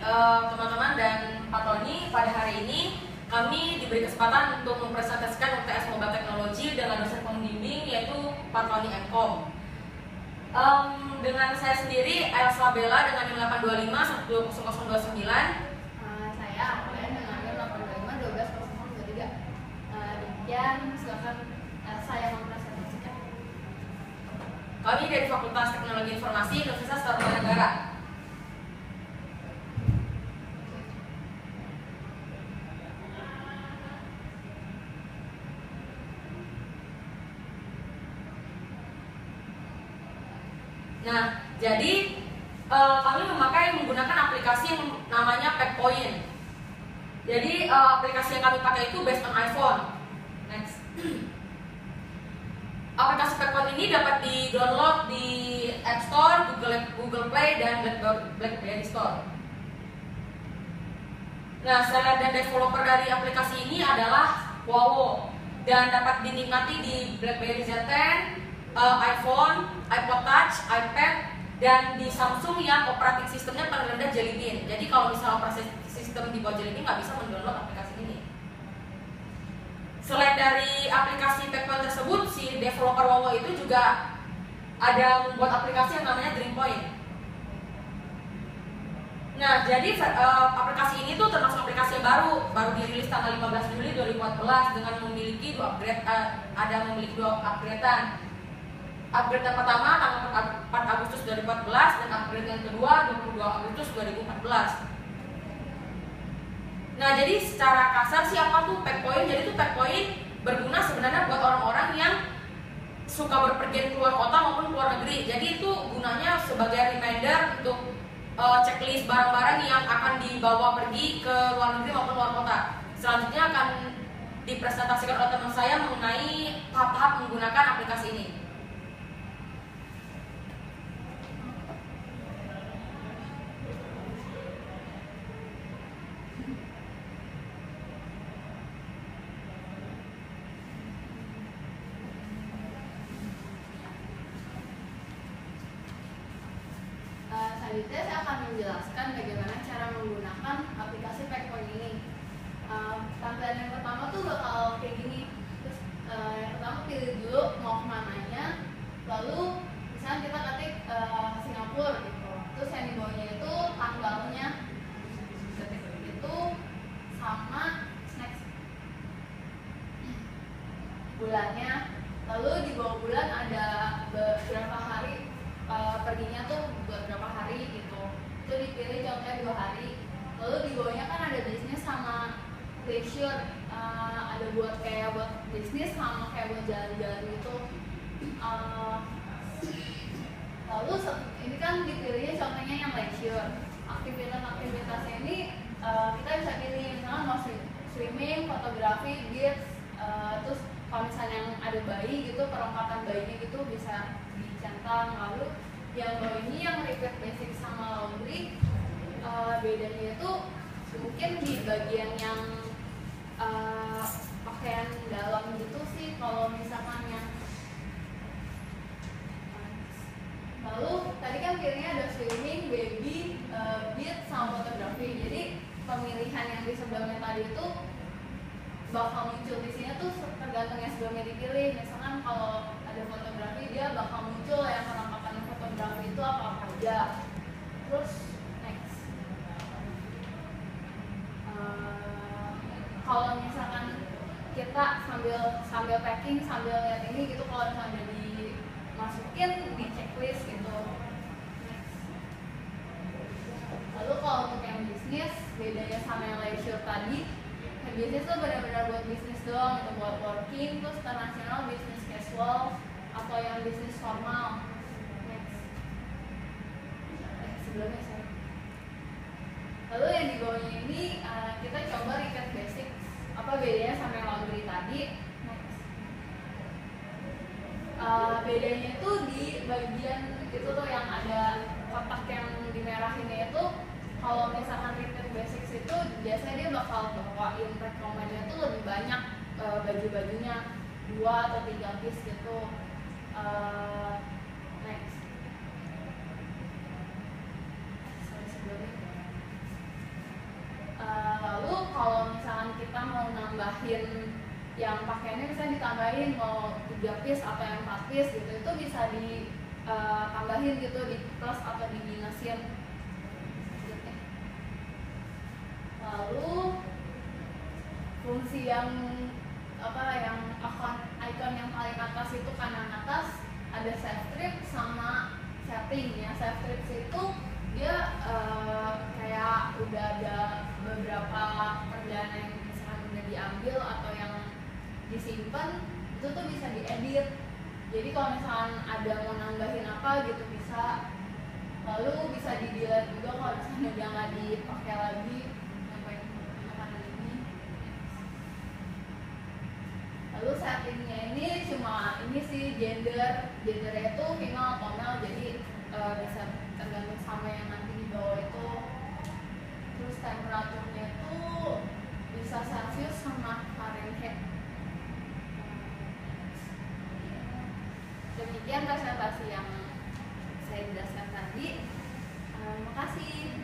teman-teman dan Pak Tony. Pada hari ini kami diberi kesempatan untuk mempresentasikan UTS Mobile Technology dengan dosen pembimbing yaitu Pak Tony M.Com. Dengan saya sendiri Elsa Bella dengan NIM 825 1200029. Saya Aklen dengan NIM 825 1200023. Demikian, silakan saya mempresentasikan. Kami dari Fakultas Teknologi Informasi Universitas Tarumanagara. Nah, jadi kami menggunakan aplikasi yang namanya Packpoint. Jadi aplikasi yang kami pakai itu based on iPhone. Next. Aplikasi Packpoint ini dapat di-download di App Store, Google Play, dan BlackBerry Store. Nah, seller dan developer dari aplikasi ini adalah Wawo dan dapat dinikmati di BlackBerry Z10, iPhone, iPod Touch, iPad, dan di Samsung yang operating sistemnya paling rendah Jelly Bean. Jadi kalau misalnya operating sistem di bawah Jelly Bean nggak bisa mendownload aplikasi ini. Selain dari aplikasi Packpoint tersebut, si developer Wawo itu juga ada membuat aplikasi yang namanya Dreampoint. Nah, jadi aplikasi ini tuh termasuk aplikasi yang baru dirilis tanggal 15 Juli 2014 dengan memiliki dua upgradean. Upgrade yang pertama tanggal 4 Agustus 2014 dan upgrade yang kedua 22 Agustus 2014. Nah, jadi secara kasar sih apa tuh Packpoint? Jadi tuh Packpoint berguna sebenarnya buat orang-orang yang suka berpergian keluar kota maupun keluar negeri. Jadi itu gunanya sebagai reminder untuk checklist barang-barang yang akan dibawa pergi ke luar negeri maupun luar kota. Selanjutnya akan dipresentasikan oleh teman saya mengenai tahap-tahap menggunakan aplikasi ini. Selanjutnya saya akan menjelaskan bagaimana cara menggunakan aplikasi Packpoint ini. Tampilan yang pertama tuh bakal kayak gini. Terus yang pertama pilih dulu mau kemananya, lalu misalnya kita ketik Singapura gitu. Terus yang di bawahnya itu tanggalnya itu sama next bulannya. Lalu di bawah bulan ada berapa hari perginya tuh buat berapa hari gitu. Itu dipilih contohnya 2 hari. Lalu di bawahnya kan ada bisnis sama leisure, ada buat kayak buat bisnis sama kayak buat jalan-jalan gitu. Lalu ini kan dipilihnya contohnya yang leisure. Aktivitasnya ini kita bisa pilih misalnya mau swimming, fotografi, beach, terus kalau misalnya yang ada bayi gitu, perlengkapan bayinya gitu bisa dicentang. Lalu yang bawah ini yang repair basic sama laundry, bedanya itu mungkin di bagian yang pakaian dalam gitu sih. Kalau misalkan yang lalu tadi kan pilihnya ada swimming, baby, beach, sama fotografi. Jadi pemilihan yang di sebelumnya tadi itu bakal muncul di sini tuh tergantung yang sebelumnya dipilih. Misalkan kalau ada fotografi dia bakal muncul yang perlengkapan fotografi itu apa aja. Terus next, kalau misalkan kita sambil packing sambil lihat ini gitu, kalau misalnya dimasukin di checklist gitu. Next. Lalu kalau untuk yang bisnis bedanya sama yang leisure tadi, bisnis tuh benar-benar buat bisnis doang, itu buat working, terus internasional, bisnis casual, atau yang bisnis formal. Next. Sebelumnya saya. Lalu yang di bawahnya ini kita coba recap basic. Apa bedanya sama yang laundry tadi? Next. Bedanya itu di bagian itu tuh yang ada kotak yang dimerahinnya itu. Kalau misalkan repeat basics itu biasanya dia bakal bawain recommendnya itu lebih banyak baju-bajunya 2 atau 3 piece gitu. Next. kita mau nambahin yang pakaiannya bisa ditambahin mau 3 piece atau yang 4 piece gitu, itu bisa ditambahin gitu, di plus atau di minusin gitu. Lalu fungsi yang icon yang paling atas itu kanan atas ada save trip sama setting ya. Save trips itu dia kayak udah ada beberapa kerjaan yang misalkan udah diambil atau yang disimpan, itu tuh bisa diedit. Jadi kalau misalkan ada mau nambahin apa gitu bisa, lalu bisa di delete juga kalau misalnya udah nggak dipakai lagi makanan ini. Lalu settingnya ini cuma ini sih, gendernya itu female atau male, jadi bisa tergantung sama yang nanti di bawah itu. Terus temperaturnya itu bisa Celsius sama Fahrenheit. Demikian presentasi yang saya jelaskan tadi. Terima kasih.